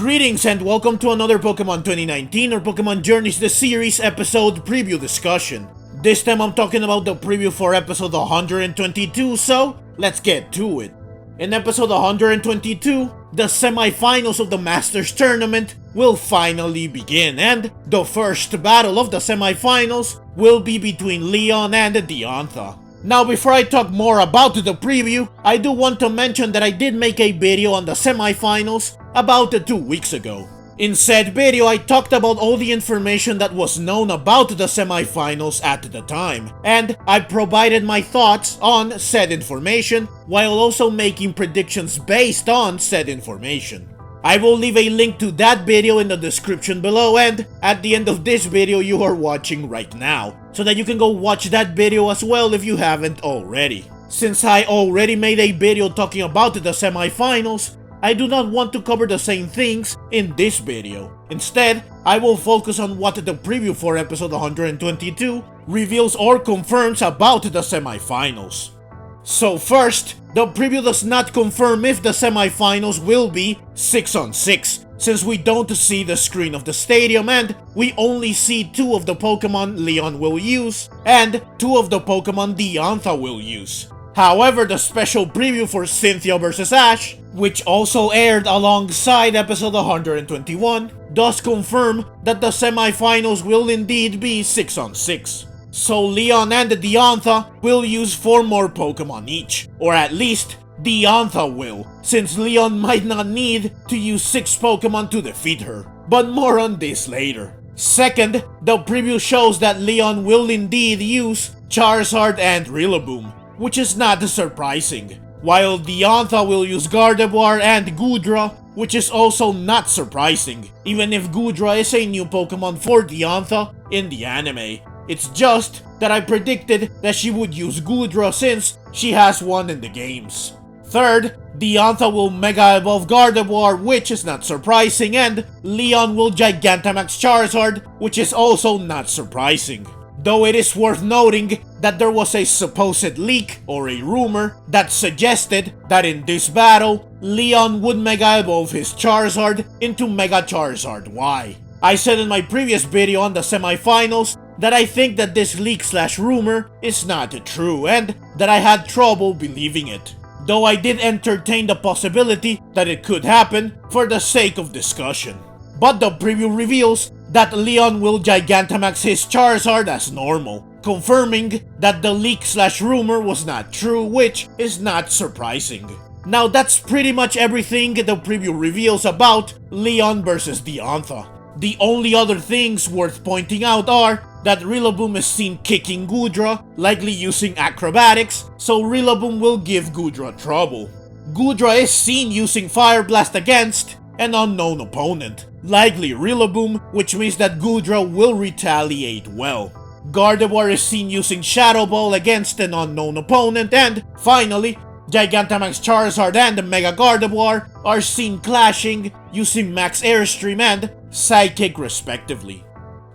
Greetings and welcome to another Pokemon 2019 or Pokemon Journeys the Series episode preview discussion. This time I'm talking about the preview for episode 122, so let's get to it. In episode 122, the semifinals of the Masters Tournament will finally begin, and the first battle of the semifinals will be between Leon and Diantha. Now before I talk more about the preview, I do want to mention that I did make a video on the semifinals about 2 weeks ago. In said video, I talked about all the information that was known about the semifinals at the time, and I provided my thoughts on said information while also making predictions based on said information. I will leave a link to that video in the description below and at the end of this video you are watching right now, so that you can go watch that video as well if you haven't already. Since I already made a video talking about the semifinals, I do not want to cover the same things in this video. Instead, I will focus on what the preview for episode 122 reveals or confirms about the semifinals. So first, the preview does not confirm if the semifinals will be 6-on-6, since we don't see the screen of the stadium and we only see 2 of the Pokemon Leon will use and 2 of the Pokemon Diantha will use. However, the special preview for Cynthia vs Ash, which also aired alongside episode 121, does confirm that the semifinals will indeed be 6-on-6. So Leon and Diantha will use 4 more Pokemon each, or at least Diantha will, since Leon might not need to use 6 Pokemon to defeat her. But more on this later. Second, the preview shows that Leon will indeed use Charizard and Rillaboom, which is not surprising, while Diantha will use Gardevoir and Goodra, which is also not surprising, even if Goodra is a new Pokemon for Diantha in the anime. It's just that I predicted that she would use Goodra since she has one in the games. Third, Diantha will Mega Evolve Gardevoir, which is not surprising, and Leon will Gigantamax Charizard, which is also not surprising. Though it is worth noting that there was a supposed leak or a rumor that suggested that in this battle, Leon would Mega Evolve his Charizard into Mega Charizard Y. I said in my previous video on the semifinals that I think that this leak/rumor is not true and that I had trouble believing it, though I did entertain the possibility that it could happen for the sake of discussion. But the preview reveals that Leon will Gigantamax his Charizard as normal, confirming that the leak/rumor was not true, which is not surprising. Now that's pretty much everything the preview reveals about Leon vs Diantha. The only other things worth pointing out are that Rillaboom is seen kicking Goodra, likely using acrobatics, so Rillaboom will give Goodra trouble. Goodra is seen using Fire Blast against an unknown opponent, likely Rillaboom, which means that Goodra will retaliate well. Gardevoir is seen using Shadow Ball against an unknown opponent, and finally, Gigantamax Charizard and Mega Gardevoir are seen clashing using Max Airstream and Psychic respectively.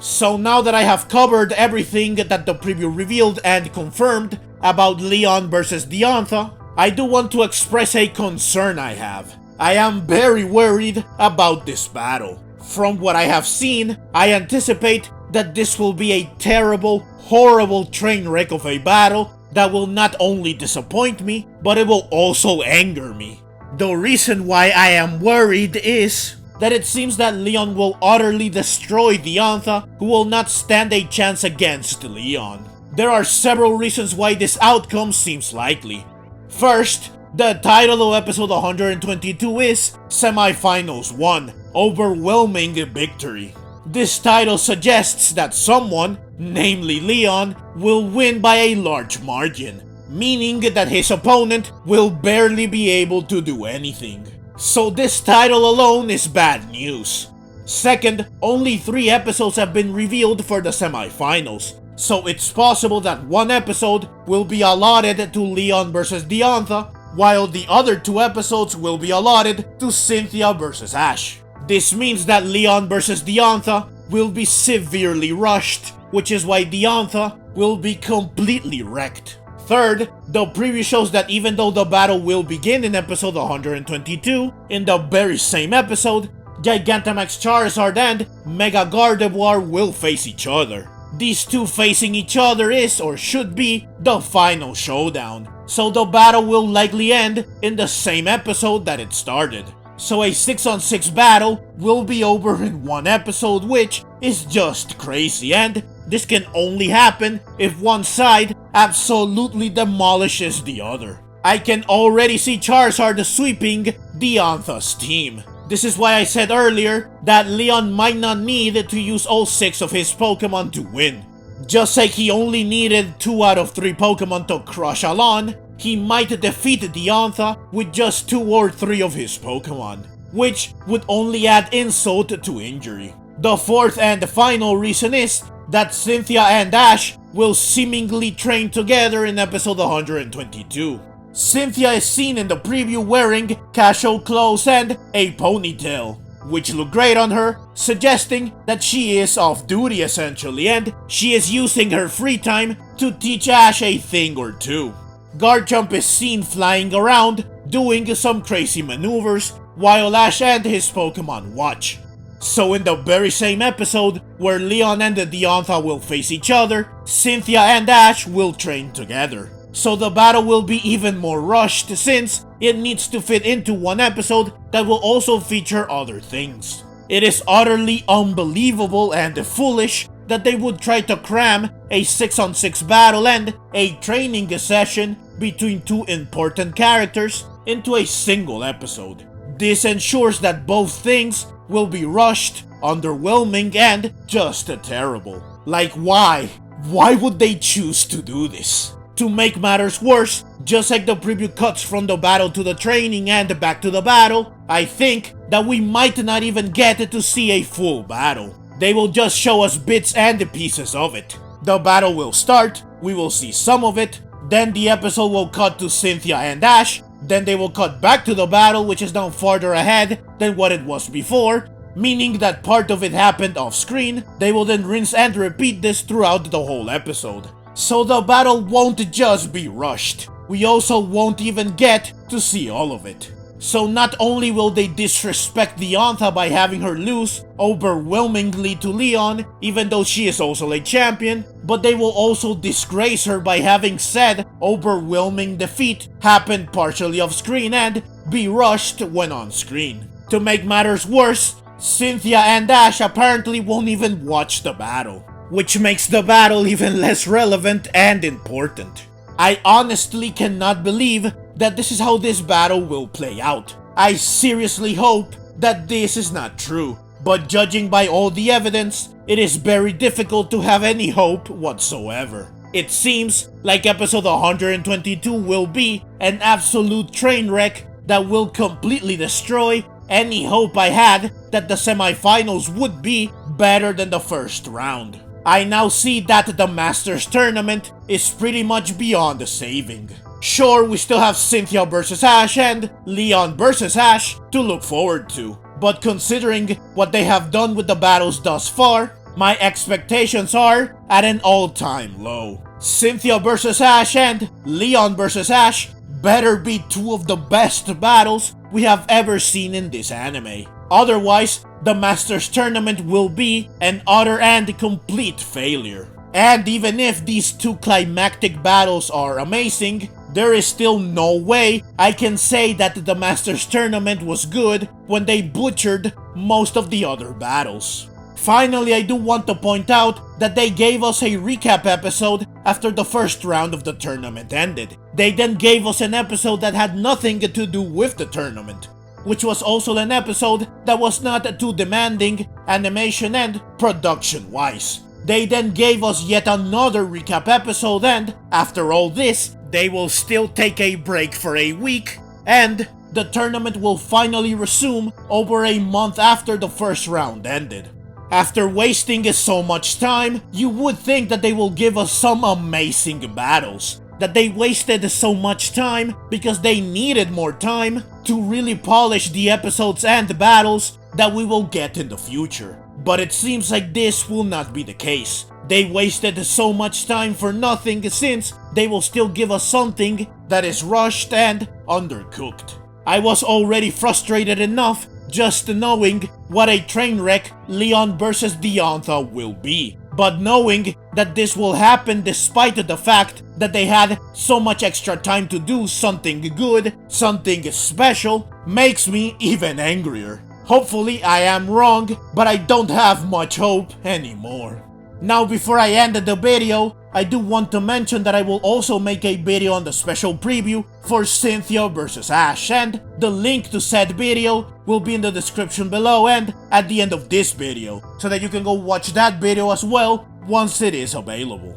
So now that I have covered everything that the preview revealed and confirmed about Leon vs Diantha, I do want to express a concern I have. I am very worried about this battle. From what I have seen, I anticipate that this will be a terrible, horrible train wreck of a battle that will not only disappoint me, but it will also anger me. The reason why I am worried is that it seems that Leon will utterly destroy Diantha, who will not stand a chance against Leon. There are several reasons why this outcome seems likely. First, the title of episode 122 is Semifinals 1, Overwhelming Victory. This title suggests that someone, namely Leon, will win by a large margin, meaning that his opponent will barely be able to do anything. So this title alone is bad news. Second, only 3 episodes have been revealed for the semifinals, so it's possible that 1 episode will be allotted to Leon vs Diantha, while the other 2 episodes will be allotted to Cynthia vs Ash. This means that Leon vs Diantha will be severely rushed, which is why Diantha will be completely wrecked. Third, the preview shows that even though the battle will begin in episode 122, in the very same episode, Gigantamax Charizard and Mega Gardevoir will face each other. These two facing each other is, or should be, the final showdown, so the battle will likely end in the same episode that it started. So a 6-on-6 battle will be over in one episode, which is just crazy, and this can only happen if one side absolutely demolishes the other. I can already see Charizard sweeping Diantha's team. This is why I said earlier that Leon might not need to use all 6 of his Pokemon to win. Just like he only needed 2 out of 3 Pokemon to crush Alon, he might defeat Diantha with just 2 or 3 of his Pokemon, which would only add insult to injury. The fourth and final reason is that Cynthia and Ash will seemingly train together in episode 122. Cynthia is seen in the preview wearing casual clothes and a ponytail, which look great on her, suggesting that she is off duty essentially, and she is using her free time to teach Ash a thing or two. Garchomp is seen flying around, doing some crazy maneuvers, while Ash and his Pokemon watch. So in the very same episode where Leon and Diantha will face each other, Cynthia and Ash will train together. So the battle will be even more rushed since it needs to fit into one episode that will also feature other things. It is utterly unbelievable and foolish that they would try to cram a 6-on-6 battle and a training session between 2 important characters into a single episode. This ensures that both things will be rushed, underwhelming, and just terrible. Like why? Why would they choose to do this? To make matters worse, just like the preview cuts from the battle to the training and back to the battle, I think that we might not even get to see a full battle. They will just show us bits and pieces of it. The battle will start, we will see some of it, then the episode will cut to Cynthia and Ash, then they will cut back to the battle, which is now farther ahead than what it was before, meaning that part of it happened off screen. They will then rinse and repeat this throughout the whole episode. So the battle won't just be rushed, we also won't even get to see all of it. So not only will they disrespect Diantha by having her lose overwhelmingly to Leon, even though she is also a champion, but they will also disgrace her by having said overwhelming defeat happened partially off screen and be rushed when on screen. To make matters worse, Cynthia and Ash apparently won't even watch the battle, which makes the battle even less relevant and important. I honestly cannot believe that this is how this battle will play out. I seriously hope that this is not true, but judging by all the evidence, it is very difficult to have any hope whatsoever. It seems like episode 122 will be an absolute train wreck that will completely destroy any hope I had that the semifinals would be better than the first round. I now see that the Masters tournament is pretty much beyond saving. Sure, we still have Cynthia vs Ash and Leon vs Ash to look forward to, but considering what they have done with the battles thus far, my expectations are at an all-time low. Cynthia vs Ash and Leon vs Ash better be 2 of the best battles we have ever seen in this anime. Otherwise, the Masters tournament will be an utter and complete failure. And even if these 2 climactic battles are amazing, there is still no way I can say that the Masters tournament was good when they butchered most of the other battles. Finally, I do want to point out that they gave us a recap episode after the first round of the tournament ended. They then gave us an episode that had nothing to do with the tournament, which was also an episode that was not too demanding animation and production wise. They then gave us yet another recap episode, and after all this, they will still take a break for a week, and the tournament will finally resume over a month after the first round ended. After wasting so much time, you would think that they will give us some amazing battles. That they wasted so much time because they needed more time to really polish the episodes and the battles that we will get in the future. But it seems like this will not be the case. They wasted so much time for nothing since they will still give us something that is rushed and undercooked. I was already frustrated enough just knowing what a train wreck Leon vs. Diantha will be. But knowing that this will happen despite the fact that they had so much extra time to do something good, something special, makes me even angrier. Hopefully I am wrong, but I don't have much hope anymore. Now before I end the video, I do want to mention that I will also make a video on the special preview for Cynthia vs. Ash, and the link to said video will be in the description below and at the end of this video, so that you can go watch that video as well once it is available.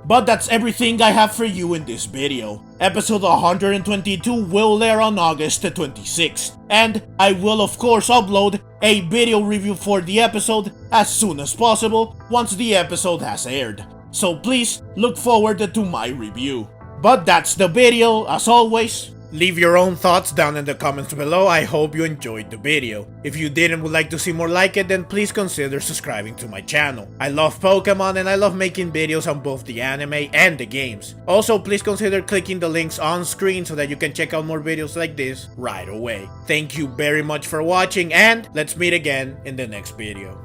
But that's everything I have for you in this video. Episode 122 will air on August 26th, and I will of course upload a video review for the episode as soon as possible once the episode has aired. So please look forward to my review. But that's the video. As always, leave your own thoughts down in the comments below. I hope you enjoyed the video. If you did and would like to see more like it, then please consider subscribing to my channel. I love Pokemon and I love making videos on both the anime and the games. Also, please consider clicking the links on screen so that you can check out more videos like this right away. Thank you very much for watching, and let's meet again in the next video.